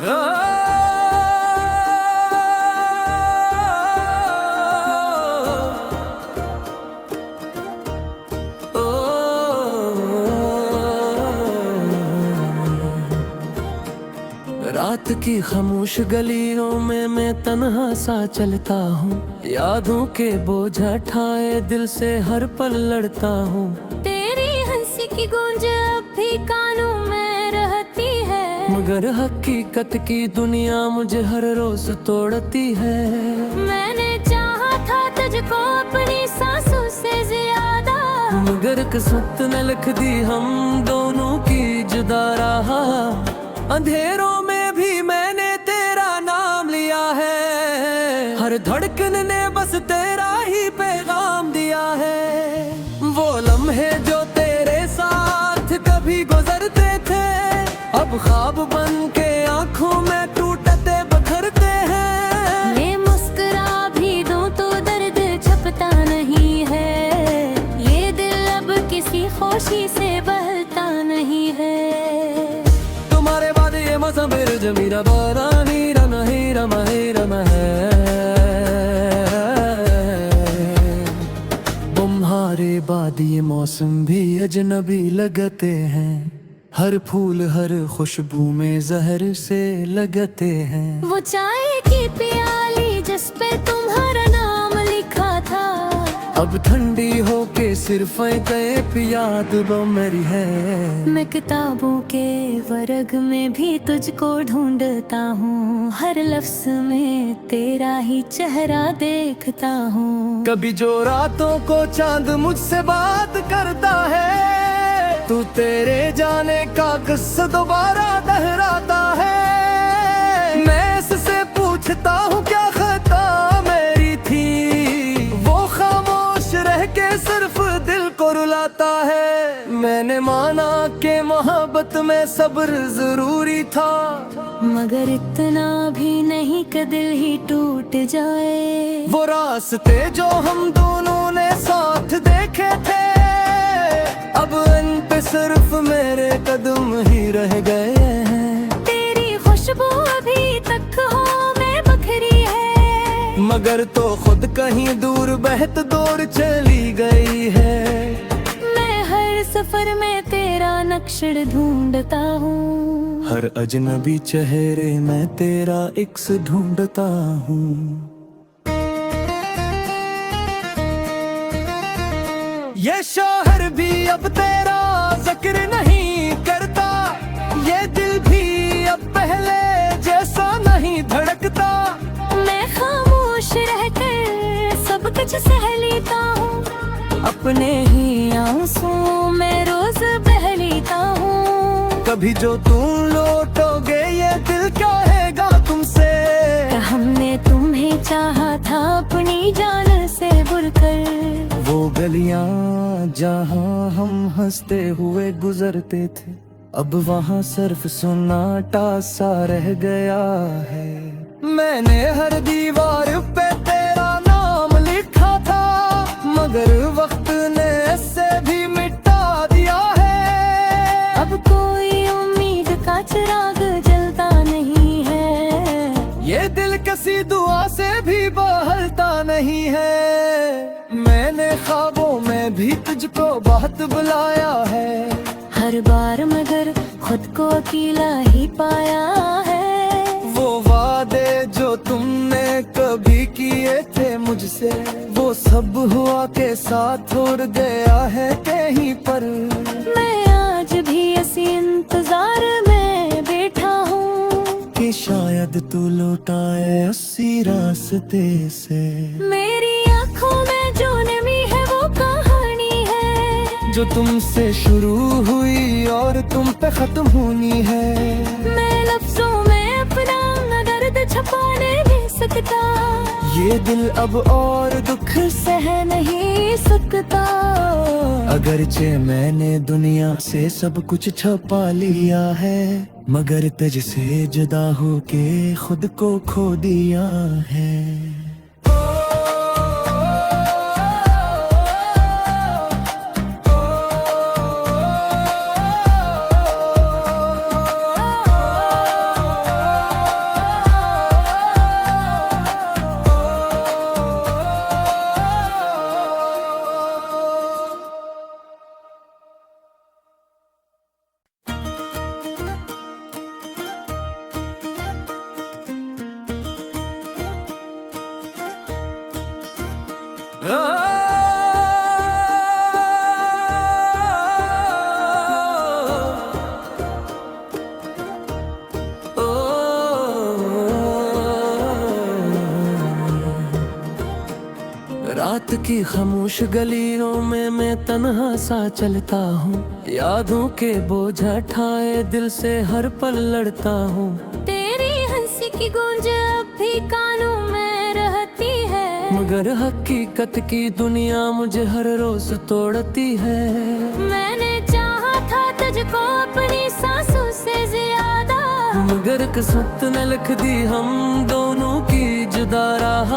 रात की खामोश गलियों में मैं तन्हा सा चलता हूँ, यादों के बोझ ठाए दिल से हर पल लड़ता हूँ। तेरी हंसी की गूंज अब भी कानों में रहती है, मगर हकीकत की दुनिया मुझे हर रोज तोड़ती है। मैंने चाहा था तुझको अपनी सांसों से ज्यादा, मगर किस्मत ने लिख दी हम दोनों की जुदा राह। अंधेरों में भी मैंने तेरा नाम लिया है, हर धड़कन ने बस तेरा ही पैगाम दिया है। वो लम्हे जो तेरे साथ कभी गुजरते थे, अब ख्वाब बन के आंखों में टूटते बखरते हैं। मैं मुस्कुरा भी दूं तो दर्द छपता नहीं है, ये दिल अब किसी खुशी से बहलता नहीं है। तुम्हारे बाद ये मौसम फिर जमीरा बारा नीरा नहीं रमा ही रमा है। तुम्हारे बाद ये मौसम भी अजनबी लगते हैं, हर फूल हर खुशबू में जहर से लगते हैं। वो चाय की प्याली जिस पे तुम्हारा नाम लिखा था, अब ठंडी होके सिर्फ एक याद मेरी है। मैं किताबों के वर्ग में भी तुझको ढूंढता हूँ, हर लफ्ज में तेरा ही चेहरा देखता हूँ। कभी जो रातों को चांद मुझसे बात करता है, तू तेरे जाने का किस्सा दोबारा दोहराता है। मैं इससे पूछता हूँ क्या खता मेरी थी, वो खामोश रह के सिर्फ दिल को रुलाता है। मैंने माना कि मोहब्बत में सब्र जरूरी था, मगर इतना भी नहीं कि दिल ही टूट जाए। वो रास्ते जो हम दोनों ने साथ देखे थे, अब इन पे सिर्फ मेरे कदम ही रह गए हैं। तेरी खुशबू अभी तक हो में बखरी है, मगर तो खुद कहीं दूर बहत दूर चली गई है। मैं हर सफर में तेरा नक्शड़ ढूंढता हूँ, हर अजनबी चेहरे में तेरा इक्स ढूंढता हूँ। ये शहर भी अब तेरा जिक्र नहीं करता, ये दिल भी अब पहले जैसा नहीं धड़कता। मैं खामोश रहकर सब कुछ सह लेता हूँ, अपने ही आंसुओं में रोज बह लेता हूँ। कभी जो तुम लौटोगे ये दिल कहेगा तुमसे, हमने तुम्हें चाहा था अपनी जान से बुरकर। वो गलियां जहां हम हंसते हुए गुजरते थे, अब वहां सिर्फ सुन्नाटा सा रह गया है। मैंने हर दीवार पे तेरा नाम लिखा था, मगर वक्त ने इससे भी मिटा दिया है। अब कोई उम्मीद का चिराग जलता नहीं है, ये दिल किसी दुआ से भी बहलता नहीं है। मैंने ख्वाबों में भी तुझको बहुत बुलाया है, हर बार मगर खुद को अकेला ही पाया है। वो वादे जो तुमने कभी किए थे मुझसे, वो सब हुआ के साथ उड़ गया है कहीं पर। मैं आज भी इसी इंतजार में बैठा हूँ कि शायद तू लौटाए उसी रास्ते से। मेरी आँखों में जो नमी है वो कहानी है, जो तुमसे शुरू हुई और तुम पे खत्म होनी है। मैं लफ्जों में अपना दर्द छुपा नहीं सकता, ये दिल अब और दुख सह नहीं सकता। अगरचे मैंने दुनिया से सब कुछ छपा लिया है, मगर तुझसे जुदा होके खुद को खो दिया है। रात की खामोश गलियों में मैं तन्हा सा चलता हूँ, यादों के बोझ ठाए दिल से हर पल लड़ता हूँ। तेरी हंसी की गूंज अब भी कानों में रहती है, मगर हकीकत की दुनिया मुझे हर रोज तोड़ती है। मैंने चाहा था तुझको अपनी सांसों से ज्यादा, मगर किस्मत ने लिख दी हम दोनों की जुदा राह।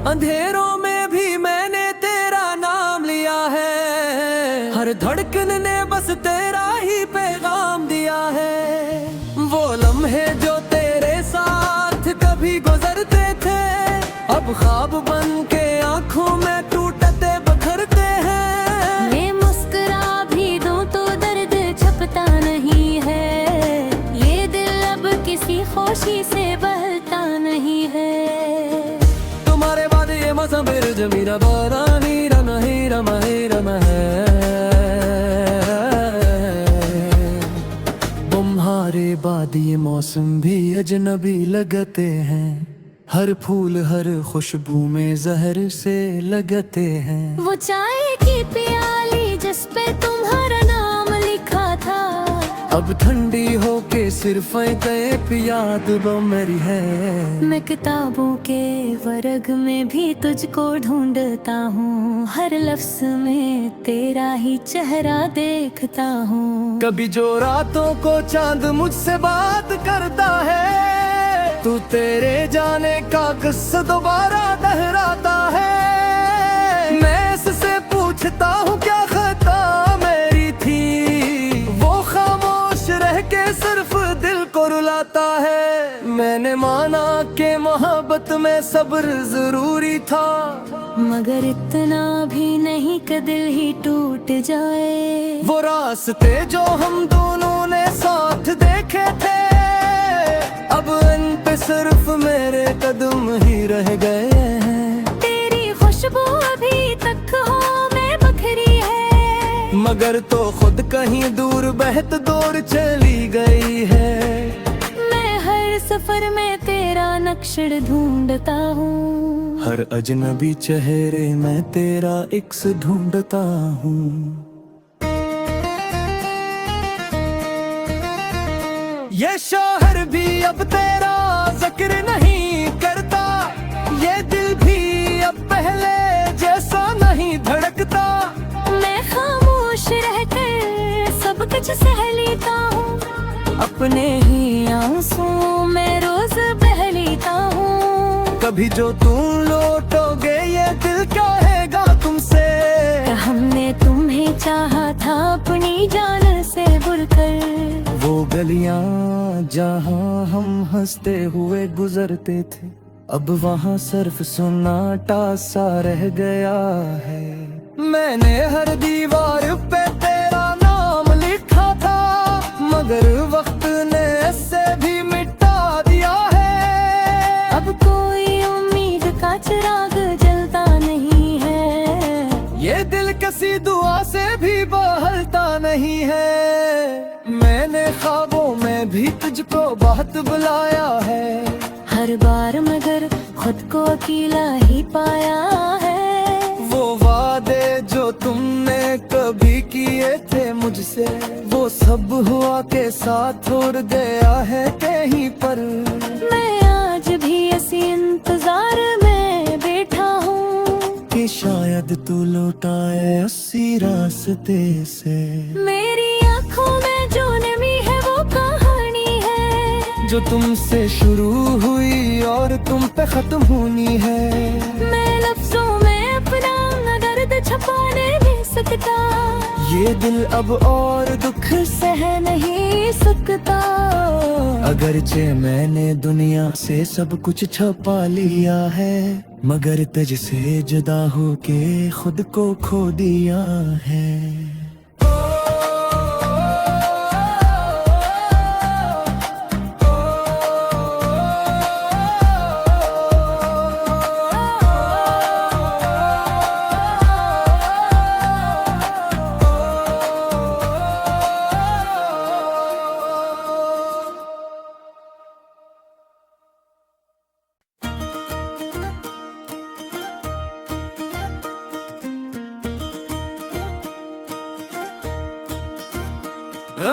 अंधेरों में भी मैंने तेरा नाम लिया है, हर धड़कन ने बस तेरा ही पैगाम दिया है। वो लम्हे जो तेरे साथ कभी गुजरते थे, अब ख्वाब बन के आंखों में टूटते बखरते हैं। मैं मुस्कुरा भी दूं तो दर्द छपता नहीं है, ये दिल अब किसी खुशी से बहलता नहीं है। तुम्हारे बाद ये मौसम फिर जमीरा बारा नीरा नहीं रमा ही रमा है। तुम्हारे बाद ये मौसम भी अजनबी लगते हैं, हर फूल हर खुशबू में जहर से लगते हैं। वो चाय की प्याली जिस पे तुम्हारा नाम लिखा था, अब ठंडी होके सिर्फ एक याद वो मेरी है। मैं किताबों के वर्ग में भी तुझको ढूंढता हूँ, हर लफ्ज में तेरा ही चेहरा देखता हूँ। कभी जो रातों को चांद मुझसे बात करता है, तू तेरे जाने का किस्सा दोबारा दोहराता है। मैं इससे पूछता हूँ क्या खता मेरी थी, वो खामोश रह के सिर्फ दिल को रुलाता है। मैंने माना कि मोहब्बत में सब्र जरूरी था, मगर इतना भी नहीं कि दिल ही टूट जाए। वो रास्ते जो हम दोनों ने साथ देखे थे, अब इन पे सिर्फ मेरे कदम ही रह गए हैं। तेरी खुशबू अभी तक हो में बखरी है, मगर तो खुद कहीं दूर बहत दूर चली गई है। मैं हर सफर में तेरा नक्शड़ ढूंढता हूँ, हर अजनबी चेहरे में तेरा इक्स ढूंढता हूँ। ये शोहर भी अब तेरा जिक्र नहीं करता, ये दिल भी अब पहले जैसा नहीं धड़कता। मैं खामोश रहकर सब कुछ सह लेता हूँ, अपने ही आंसुओं में रोज बह लेता हूँ। कभी जो तुम लौटोगे ये दिल कहेगा तुमसे, हमने तुम्हें चाहा था अपनी जान से बुलकर। वो गलियां जहां हम हंसते हुए गुजरते थे, अब वहां सिर्फ सुन्नाटा सा रह गया है। मैंने हर दीवार पे तेरा नाम लिखा था, मगर वक्त ने इससे भी मिटा दिया है। अब कोई उम्मीद का चिराग जलता नहीं है, ये दिल किसी दुआ से भी बहलता नहीं है। मैंने ख्वाबों में भी तुझको बहुत बुलाया है, हर बार मगर खुद को अकेला ही पाया है। वो वादे जो तुमने कभी किए थे मुझसे, वो सब हुआ के साथ छोड़ गया है कहीं पर। मैं आज भी इसी इंतजार में बैठा हूँ कि शायद तू लौटाए उसी रास्ते से। मेरी आँखों में जो नमी है वो कहानी है, जो तुमसे शुरू हुई और तुम पे खत्म होनी है। मैं लफ्जों में अपना दर्द छुपा नहीं सकता, ये दिल अब और दुख सह नहीं सकता। अगरचे मैंने दुनिया से सब कुछ छुपा लिया है, मगर तुझसे जुदा होके खुद को खो दिया है। रात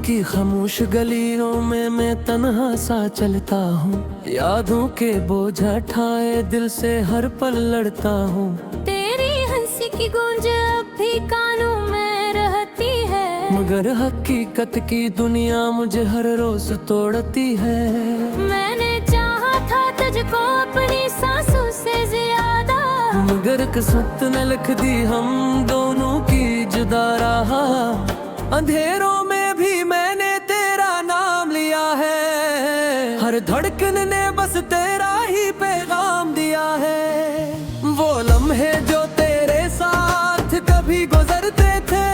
की खामोश गलियों में मैं तन्हा सा चलता हूँ, यादों के बोझा ठाए दिल से हर पल लड़ता हूँ। तेरी हंसी की गूंज अब भी कानों में रहती है, मगर हकीकत की दुनिया मुझे हर रोज तोड़ती है। मैंने चाहा था तुझको अपनी सांसों से ज्यादा, मगर किस्मत ने लिख दी हम दोनों की जुदा राह। अंधेरों में भी मैंने तेरा नाम लिया है, हर धड़कन ने बस तेरा ही पैगाम दिया है। वो लम्हे जो तेरे साथ कभी गुजरते थे,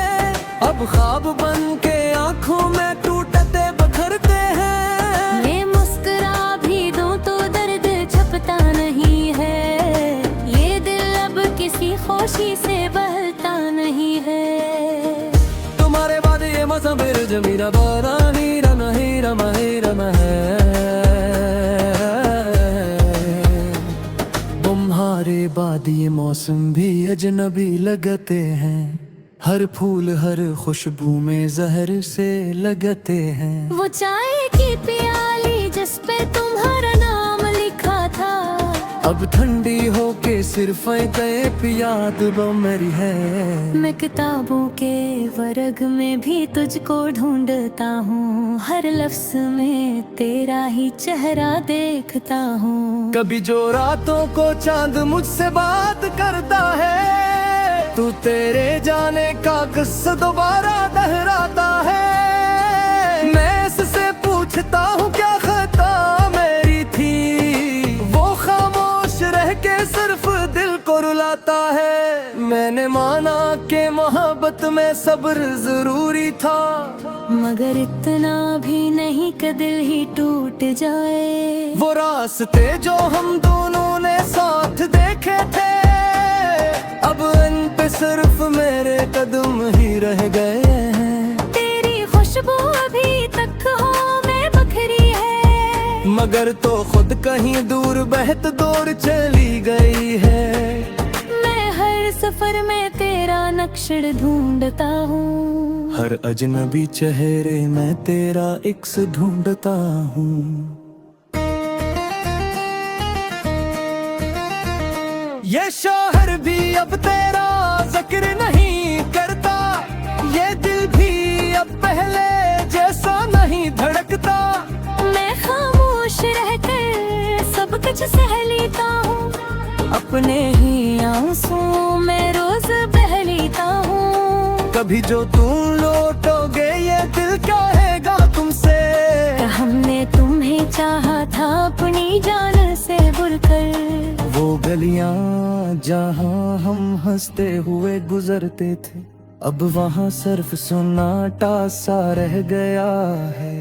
अब ख्वाब बन के आंखों में टूटते बखरते हैं। मैं मुस्कुरा भी दूं तो दर्द छपता नहीं है, ये दिल अब किसी खुशी से बहलता नहीं है। तुम्हारे बाद ये मौसम फिर जमीना बारा हीरा हीरा हीरा है। तुम्हारे बाद ये मौसम भी अजनबी लगते हैं, हर फूल हर खुशबू में जहर से लगते हैं। वो चाय की प्याली जिस पे तुम्हारा नाम लिखा था, अब ठंडी होके सिर्फ एक याद वो मेरी है। मैं किताबों के वर्ग में भी तुझको ढूंढता हूँ, हर लफ्ज में तेरा ही चेहरा देखता हूँ। कभी जो रातों को चांद मुझसे बात करता है, तू तेरे जाने का किस्सा दोबारा दोहराता है। मैं इससे पूछता हूँ क्या खता मेरी थी, वो खामोश रह के सिर्फ दिल को रुलाता है। मैंने माना कि मोहब्बत में सब्र जरूरी था, मगर इतना भी नहीं कि दिल ही टूट जाए। वो रास्ते जो हम दोनों ने साथ देखे थे, अब इन पे सिर्फ मेरे कदम ही रह गए हैं। तेरी खुशबू अभी तक हो में बखरी है, मगर तो खुद कहीं दूर बहत दूर चली गई है। मैं हर सफर में तेरा नक्शड़ ढूंढता हूँ, हर अजनबी चेहरे में तेरा इक्स ढूंढता हूँ। ये शोहर भी अब तेरा जिक्र नहीं करता, ये दिल भी अब पहले जैसा नहीं धड़कता। मैं खामोश रहकर सब कुछ सह लेता हूँ, अपने ही आंसुओं में रोज बह लेता हूँ। कभी जो तुम लौटोगे ये दिल कहेगा तुमसे, हमने तुम्हें चाहा था अपनी जान से बढ़कर। वो गलियां जहां हम हंसते हुए गुजरते थे, अब वहां सिर्फ सुन्नाटा सा रह गया है।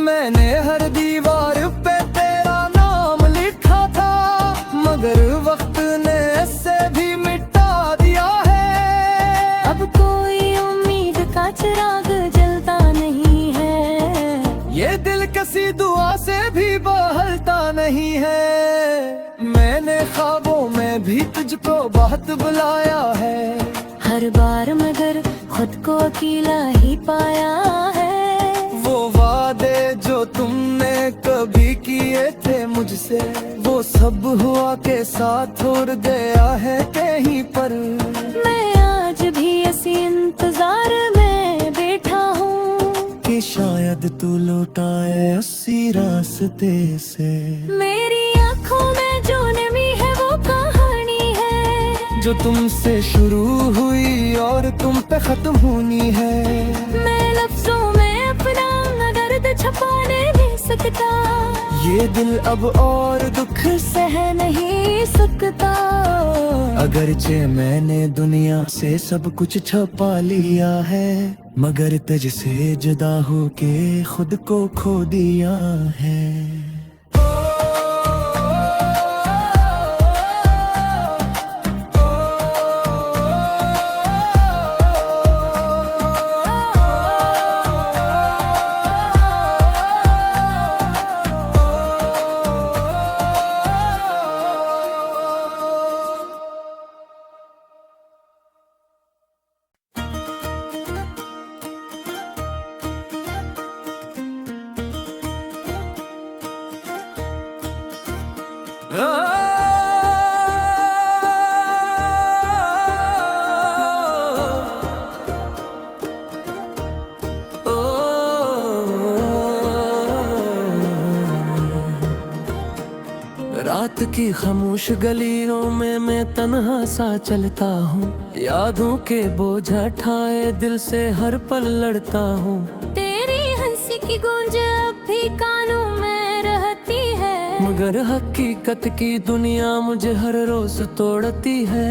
मैंने हर दीवार पे तेरा नाम लिखा था, मगर वक्त ने इससे भी मिटा दिया है। अब कोई उम्मीद का चिराग जलता नहीं है, ये दिल किसी दुआ से भी बहलता नहीं है। मैंने ख्वाबों में भी तुझको बहुत बुलाया है, हर बार मगर खुद को अकेला ही पाया है। वो वादे जो तुमने कभी किए थे मुझसे, वो सब हुआ के साथ छोड़ गया है कहीं पर। मैं आज भी इसी इंतजार में बैठा हूँ कि शायद तू लौटाए उसी रास्ते से। मेरी आँखों में जो नमी है वो कहानी है, जो तुमसे शुरू हुई और तुम पे खत्म होनी है। मैं लफ्जों में अपना दर्द छुपा नहीं सकता, ये दिल अब और दुख सह नहीं सकता। अगरचे मैंने दुनिया से सब कुछ छुपा लिया है, मगर तुझसे जुदा होके खुद को खो दिया है। वक्त की खामोश गलियों में मैं तन्हा सा चलता हूँ, यादों के बोझा ठाए दिल से हर पल लड़ता हूँ। तेरी हंसी की गूंज अब भी कानों में रहती है, मगर हकीकत की दुनिया मुझे हर रोज तोड़ती है।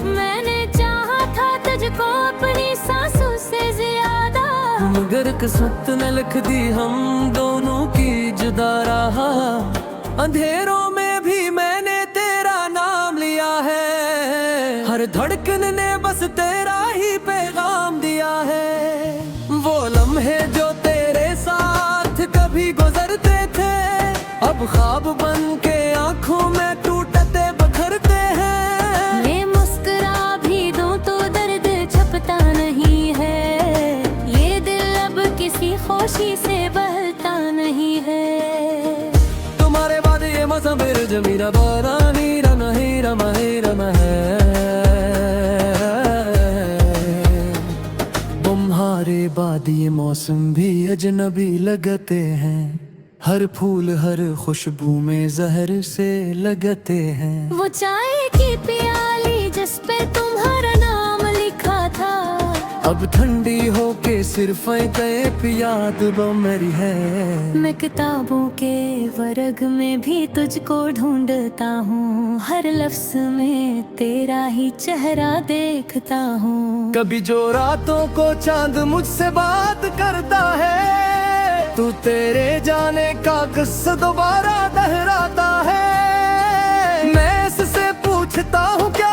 मैंने चाहा था तुझको अपनी सांसों से ज्यादा, मगर किस्मत ने लिख दी हम दोनों की जुदा राह। अंधेरों में भी मैंने तेरा नाम लिया है, हर धड़कन ने बस तेरा ही पैगाम दिया है। वो लम्हे जो तेरे साथ कभी गुजरते थे, अब ख्वाब बन के आंखों में टूटते बखरते हैं। मैं मुस्कुरा भी दूं तो दर्द छपता नहीं है, ये दिल अब किसी खुशी से बहलता नहीं है। तुम्हारे बाद ये मौसम फिर जमीरा बारा नीरा नहीं रमा ही रमा है। तुम्हारे बाद ये मौसम भी अजनबी लगते हैं, हर फूल हर खुशबू में जहर से लगते हैं। वो चाय की प्याली जिस पे तुम्हारा नाम लिखा था, अब ठंडी होके सिर्फ एक याद वो मेरी है। मैं किताबों के वर्ग में भी तुझको ढूंढता हूँ, हर लफ्ज में तेरा ही चेहरा देखता हूँ। कभी जो रातों को चांद मुझसे बात करता है, तू तेरे जाने का किस्सा दोबारा दोहराता है। मैं इससे पूछता हूँ क्या